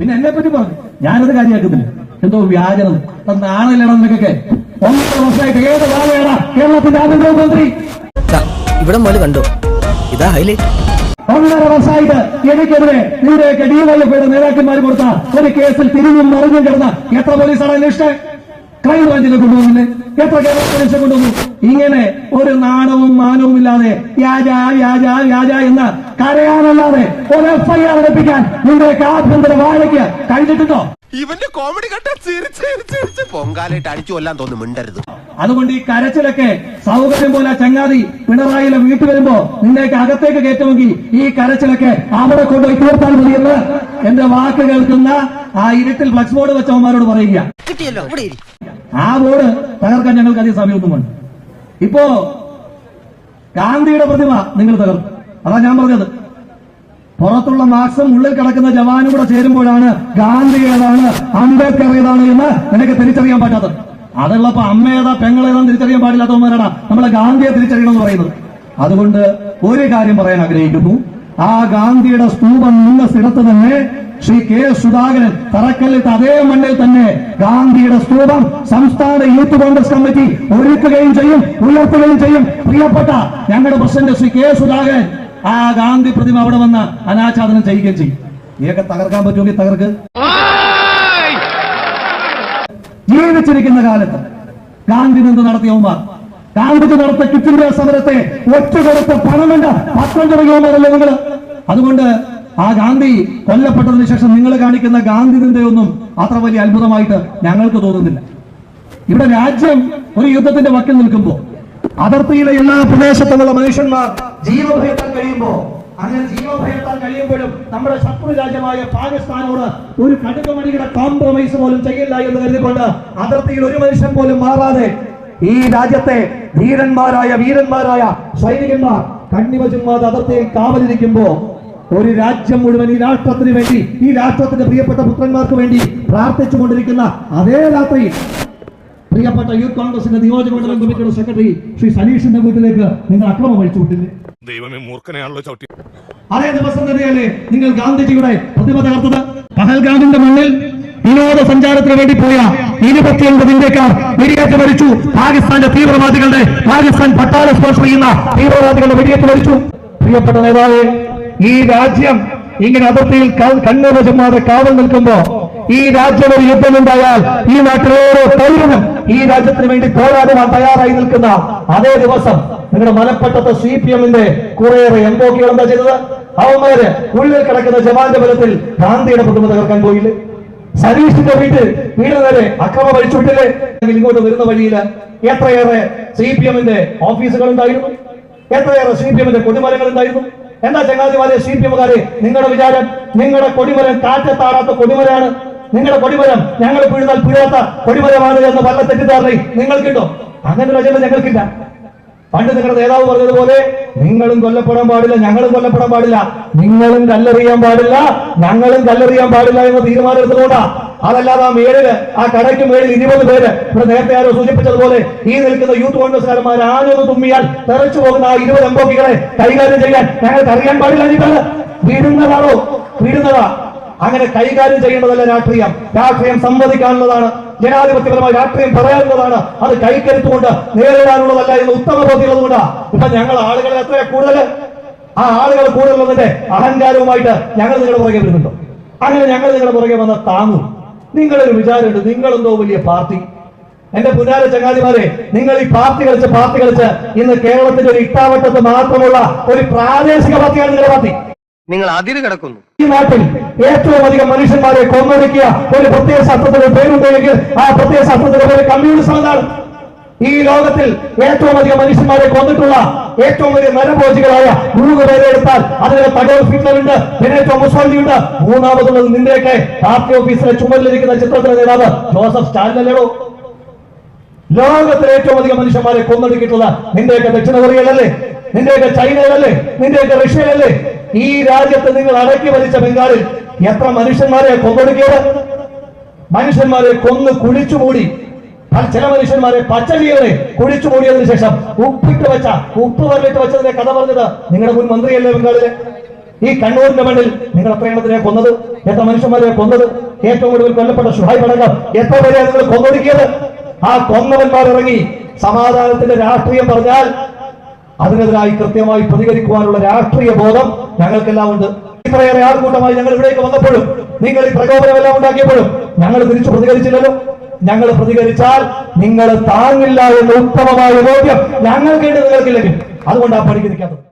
പിന്നെ എന്നെ പറ്റി പറഞ്ഞു, ഞാനത് കാര്യമാക്കുന്നില്ല. എന്തോ വ്യാജനം നാണില്ലണമെന്നൊക്കെ 1.5 വർഷമായിട്ട് ഏത് കാലയാണ് കേരളത്തിന്റെ ആഭ്യന്തരമന്ത്രി? ഇവിടെ മുതൽ കണ്ടോ, ഇതാ ഹൈലൈറ്റ്. 1.5 വർഷമായിട്ട് എനിക്കെതിരെ ഇവിടെയൊക്കെ ഡിവൈഎഫ്ഐയുടെ നേതാക്കന്മാർ കൊടുത്ത ഒരു കേസിൽ തിരിഞ്ഞും മറിഞ്ഞും കിടന്ന എത്ര പോലീസാണ് അന്വേഷിച്ചത്? ക്രൈം ബ്രാഞ്ചിനെ കൊണ്ടുപോകുന്നില്ലേ? എത്ര കേരള പോലീസിനെ കൊണ്ടുപോകുന്നു? ഇങ്ങനെ ഒരു നാണവും മാനവും ഇല്ലാതെ വ്യാജ വ്യാജ വ്യാജ എന്ന് കരയാനല്ലാതെ ഒരു FIR എടുപ്പിക്കാൻ നിങ്ങളുടെയൊക്കെ ആഭ്യന്തര വാഴയ്ക്ക് കഴിഞ്ഞിട്ടുണ്ടോ? ഇവന്റെ കോമഡി കണ്ട ചിരിച്ച് പൊങ്കാലായിട്ട് അടിച്ചു കൊല്ലാൻ തോന്നുന്നു, മിണ്ടരുത്. അതുകൊണ്ട് ഈ കരച്ചിലൊക്കെ സൗകര്യം പോലെ ചങ്ങാതി പിണറായിലെ വീട്ടിൽ വരുമ്പോ നിന്നെയൊക്കെ അകത്തേക്ക് കയറ്റുമെങ്കിൽ ഈ കരച്ചിലൊക്കെ അവിടെ കൊണ്ടുപോയി തീർത്താൽ മതിയെന്ന് എന്റെ വാക്ക് കേൾക്കുന്ന ആ ഇരുട്ടിൽ ഫ്ലക്സ് ബോർഡ് വെച്ചവന്മാരോട് പറയുക. ആ ബോർഡ് തകർക്കാൻ ഞങ്ങൾക്ക് അധികം സമയമൊന്നും വേണ്ട. ഇപ്പോ ഗാന്ധിയുടെ പ്രതിമ നിങ്ങൾ തകർക്കും, അതാ ഞാൻ പറഞ്ഞത്. പുറത്തുള്ള മാർക്സും ഉള്ളിൽ കിടക്കുന്ന ജവാനും കൂടെ ചേരുമ്പോഴാണ് ഗാന്ധി ഏതാണ് അംബേദ്കർ ഏതാണ് എന്ന് നിനക്ക് തിരിച്ചറിയാൻ പറ്റാത്തത്. അതുള്ളപ്പോ അമ്മ ഏതാ പെങ്ങളേതാന്ന് തിരിച്ചറിയാൻ പാടില്ലാത്തവന്മാരാണ് നമ്മളെ ഗാന്ധിയെ തിരിച്ചറിയണം എന്ന് പറയുന്നത്. അതുകൊണ്ട് ഒരു കാര്യം പറയാൻ ആഗ്രഹിക്കുന്നു. ആ ഗാന്ധിയുടെ സ്തൂപം നിന്ന സ്ഥലത്ത് തന്നെ ശ്രീ കെ സുധാകരൻ തറക്കല്ലിട്ട് അതേ മണ്ണിൽ തന്നെ ഗാന്ധിയുടെ സ്തൂപം സംസ്ഥാന യൂത്ത് കോൺഗ്രസ് കമ്മിറ്റി ഒരുക്കുകയും ചെയ്യും, ഉയർത്തുകയും ചെയ്യും. പ്രിയപ്പെട്ട ഞങ്ങളുടെ പ്രസിഡന്റ് ശ്രീ കെ സുധാകരൻ ആ ഗാന്ധി പ്രതിമ അവിടെ വന്ന് അനാച്ഛാദനം ചെയ്യുകയും ചെയ്യും. ഇതൊക്കെ തകർക്കാൻ പറ്റുമെങ്കിൽ തകർക്ക്. ജീവിച്ചിരിക്കുന്ന കാലത്ത് ഗാന്ധി നിന്ന് നടത്തിയവന്മാർ, ഗാന്ധിജി നടത്തിയ ക്വിറ്റ് ഇന്ത്യ സമരത്തെ ഒറ്റുകൊടുത്ത പണമെന്ന പത്രം തുടങ്ങിയവന്മാരല്ലേ നിങ്ങൾ? അതുകൊണ്ട് ആ ഗാന്ധി കൊല്ലപ്പെട്ടതിന് ശേഷം നിങ്ങൾ കാണിക്കുന്ന ഗാന്ധിജിന്റെയൊന്നും അത്ര വലിയ അത്ഭുതമായിട്ട് ഞങ്ങൾക്ക് തോന്നുന്നില്ല. ഇവിടെ രാജ്യം ഒരു യുദ്ധത്തിന്റെ വക്കിൽ നിൽക്കുമ്പോ അതിർത്തിയിലെ എല്ലാ പ്രദേശത്തുമുള്ള മനുഷ്യന്മാർ ജീവഭയത്താൽ കഴിയുമ്പോ, അങ്ങനെ ജീവഭയത്താൽ കഴിയുമ്പോഴും നമ്മുടെ ശത്രു രാജ്യമായ പാകിസ്ഥാനോട് ഒരു കടുകുമണിയുടെ കോംപ്രമൈസ് പോലും ചെയ്യില്ല എന്ന് കരുതിക്കൊണ്ട് അതിർത്തിയിൽ ഒരു മനുഷ്യൻ പോലും മാറാതെ ഈ രാജ്യത്തെ വീരന്മാരായ സൈനികന്മാർ കണ്ണിമ ചുമ്മാതെ അതിർത്തിയിൽ കാവലിരിക്കുമ്പോ ഒരു രാജ്യം മുഴുവൻ ഈ രാഷ്ട്രത്തിന് വേണ്ടി, ഈ രാഷ്ട്രത്തിന്റെ പ്രിയപ്പെട്ട പുത്രന്മാർക്ക് വേണ്ടി പ്രാർത്ഥിച്ചുകൊണ്ടിരിക്കുന്ന അതേ രാത്രി പ്രിയപ്പെട്ട യൂത്ത് കോൺഗ്രസിന്റെ നിയോജകമണ്ഡലം കമ്മിറ്റിയുടെ സെക്രട്ടറി ശ്രീ സനീഷിന്റെ വീട്ടിലേക്ക് നിങ്ങൾ അക്രമം അഴിച്ചു വിട്ടില്ലേ? ദൈവമേ, മൂർഖനെയാണല്ലോ ചവിട്ടി. അതേ ദിവസം തന്നെയല്ലേ നിങ്ങൾ ഗാന്ധിജിയുടെ പ്രതിമ തകർത്തത്? പഹൽഗാമിന്റെ മണ്ണിൽ വിനോദസഞ്ചാരത്തിന് വേണ്ടി പോയ 29 ഇന്ത്യക്കാർ വെടിയേറ്റ് മരിച്ചു. പാകിസ്ഥാന്റെ തീവ്രവാദികളുടെ, പാകിസ്ഥാൻ പട്ടാള സ്പോൺസർ ചെയ്യുന്ന തീവ്രവാദികളുടെ വെടിയേറ്റ് മരിച്ചു. പ്രിയപ്പെട്ട നേതാവേ, ഈ രാജ്യം ഇങ്ങനെ അതിർത്തിയിൽ കണ്ണുക ചുമ്മാതെ കാവൽ നിൽക്കുമ്പോ ഈ രാജ്യം ഒരു യുദ്ധമുണ്ടായാൽ ഈ നാട്ടിലെ ഓരോ പൗരനും ഈ രാജ്യത്തിന് വേണ്ടി പോരാടുവാൻ തയ്യാറായി നിൽക്കുന്ന അതേ ദിവസം നിങ്ങളുടെ മലപ്പട്ടത്തെ CPM-ന്റെ കുറേയേറെ എംബോക്കികൾ എന്താ ചെയ്തത്? അവന്മാര് ഉള്ളിൽ കിടക്കുന്ന ജവാന്റെ ബലത്തിൽ ഗാന്ധിയുടെ പ്രതിമ തകർക്കാൻ പോയില്ലേ? സനീഷിന്റെ വീട് നേരെ അക്രമം അഴിച്ചുവിട്ടില്ലേ? ഇങ്ങോട്ട് വരുന്ന വഴിയിൽ എത്രയേറെ CPM-ന്റെ ഓഫീസുകൾ ഉണ്ടായിരുന്നു, എത്രയേറെ CPM-ന്റെ കൊടിമരങ്ങൾ ഉണ്ടായിരുന്നു. എന്താ ചങ്ങാതിമാരെ CPM-കാരെ നിങ്ങളുടെ വിചാരം? നിങ്ങളുടെ കൊടിമരം കാറ്റത്താടാത്ത കൊടിമരമാണ്. നിങ്ങളുടെ കൊടിമരം ഞങ്ങൾ പിഴുതാൽ പിഴാത്ത കൊടിമരമാണ് എന്ന് വല്ല തെറ്റിദ്ധാരണയും നിങ്ങൾക്കുണ്ടോ? അങ്ങനെ ഒരു അജണ്ട ഞങ്ങൾക്കില്ല. പണ്ട് നിങ്ങളുടെ നേതാവ് പറഞ്ഞതുപോലെ നിങ്ങളും കൊല്ലപ്പെടാൻ പാടില്ല, ഞങ്ങളും കൊല്ലപ്പെടാൻ പാടില്ല, നിങ്ങളും കല്ലെറിയാൻ പാടില്ല, ഞങ്ങളും കല്ലെറിയാൻ പാടില്ല എന്ന് തീരുമാനം എടുത്തുകൊണ്ടാ. അതല്ലാതെ ആ മേളില്, ആ കടയ്ക്ക് മേളിൽ 20 പേര് ഇവിടെ നേരത്തെ ആരോ സൂചിപ്പിച്ചതുപോലെ ഈ നിൽക്കുന്ന യൂത്ത് കോൺഗ്രസ്സുകാരന്മാർ ആരൊന്ന് തുമ്മിയാൽ തെറിച്ചു പോകുന്ന ആ 20 എംബോക്കികളെ കൈകാര്യം ചെയ്യാൻ ഞങ്ങൾക്ക് അറിയാൻ പാടില്ല. എന്നിട്ട് വീടുന്നതാണോ? വീടുന്നതാ. അങ്ങനെ കൈകാര്യം ചെയ്യേണ്ടതല്ല രാഷ്ട്രീയം. രാഷ്ട്രീയം സംവദിക്കാനുള്ളതാണ്, ജനാധിപത്യപരമായ രാഷ്ട്രീയം പറയാനുള്ളതാണ്. അത് കൈക്കരുത്തുകൊണ്ട് നേരിടാനുള്ളതല്ല എന്ന് ഉത്തമ ബോധ്യമുള്ളതുകൊണ്ടാ ഇപ്പൊ ഞങ്ങൾ ആളുകളെ എത്രയാ കൂടുതൽ, ആ ആളുകൾ കൂടുതലുള്ളതിന്റെ അഹങ്കാരവുമായിട്ട് ഞങ്ങൾ നിങ്ങളുടെ പുറകെ വരുന്നുണ്ടോ? അങ്ങനെ ഞങ്ങൾ നിങ്ങളുടെ പുറകെ വന്ന താങ്ങും. നിങ്ങളൊരു വിചാരമുണ്ട്, നിങ്ങളെന്തോ വലിയ പാർട്ടി. എന്റെ പുനാര ചങ്ങാതിമാരെ, നിങ്ങൾ ഈ പാർട്ടി കളിച്ച് ഇന്ന് കേരളത്തിന്റെ ഒരു ഇട്ടാവട്ടത്ത് മാത്രമുള്ള ഒരു പ്രാദേശിക പാർട്ടിയാണ് നിങ്ങളുടെ പാർട്ടി. നിങ്ങൾ അതിര് കിടക്കുന്നു. ഈ നാട്ടിൽ ഏറ്റവും അധികം മനുഷ്യന്മാരെ കൊന്നൊടുക്കിയ ഒരു പ്രത്യേക ശാസ്ത്രത്തിന്റെ പേരുണ്ടെങ്കിൽ ആ പ്രത്യേക ശാസ്ത്രത്തിന്റെ പേര് കമ്മ്യൂണിസം എന്നാണ്. ഈ ലോകത്തിൽ ഏറ്റവും അധികം മനുഷ്യന്മാരെ കൊന്നിട്ടുള്ള ഏറ്റവും വലിയ നരഭോജികളായ 3 പേരെ എടുത്താൽ അതിന് അഡോൾഫ് ഹിറ്റ്ലർ ഉണ്ട്, ബെനറ്റോ മുസോളിനി ഉണ്ട്, മൂന്നാമതുള്ളത് നിന്റെയൊക്കെ പാർട്ടി ഓഫീസിലെ ചുമലിലിരിക്കുന്ന ചിത്രത്തിലെ നേതാവ് ജോസഫ് സ്റ്റാലിൻ അല്ലേടോ? ലോകത്തിൽ ഏറ്റവും അധികം മനുഷ്യന്മാരെ കൊന്നൊടുക്കിയിട്ടുള്ള നിന്റെയൊക്കെ ദക്ഷിണ കൊറിയയിലല്ലേ, നിന്റെയൊക്കെ ചൈനയിലല്ലേ, നിന്റെയൊക്കെ റഷ്യയിലല്ലേ? ഈ രാജ്യത്ത് നിങ്ങൾ അടക്കി വലിച്ച ബംഗാളിൽ എത്ര മനുഷ്യന്മാരെ കൊന്നൊടുക്കിയത്? മനുഷ്യന്മാരെ കൊന്ന് കുഴിച്ചുമൂടി, ചില മനുഷ്യന്മാരെ പച്ചജീവനെ കുഴിച്ചുമൂടിയതിനു ശേഷം ഉപ്പ് വരലിട്ട് വെച്ചതിന്റെ കഥ പറഞ്ഞത് നിങ്ങളുടെ മുൻ മന്ത്രിയല്ലേ ബംഗാളിലെ? ഈ കണ്ണൂരിന്റെ മണ്ണിൽ നിങ്ങൾ എത്ര എണ്ണത്തിനെ കൊന്നത്, എത്ര മനുഷ്യന്മാരെ കൊന്നത്, ഏറ്റവും കൂടുതൽ കൊല്ലപ്പെട്ട ഷുഹൈബ് അടക്കം എത്ര പേരെ നിങ്ങൾ കൊന്നൊടുക്കിയത്? ആ കൊന്നവന്മാർ ഇറങ്ങി സമാധാനത്തിന്റെ രാഷ്ട്രീയം പറഞ്ഞാൽ അതിനെതിരായി കൃത്യമായി പ്രതികരിക്കുവാനുള്ള രാഷ്ട്രീയ ബോധം ഞങ്ങൾക്കെല്ലാം ഉണ്ട്. ഇത്രയേറെ ആൾക്കൂട്ടമായി ഞങ്ങൾ ഇവിടേക്ക് വന്നപ്പോഴും നിങ്ങൾ ഈ പ്രകോപനമെല്ലാം ഉണ്ടാക്കിയപ്പോഴും ഞങ്ങൾ തിരിച്ചു പ്രതികരിച്ചില്ലല്ലോ. ഞങ്ങൾ പ്രതികരിച്ചാൽ നിങ്ങൾ താങ്ങില്ല എന്ന ഉത്തമമായ ബോധ്യം ഞങ്ങൾക്കുണ്ട്, നിങ്ങൾക്കില്ലെങ്കിൽ. അതുകൊണ്ടാണ് പണിക്ക് നിൽക്കാത്തത്.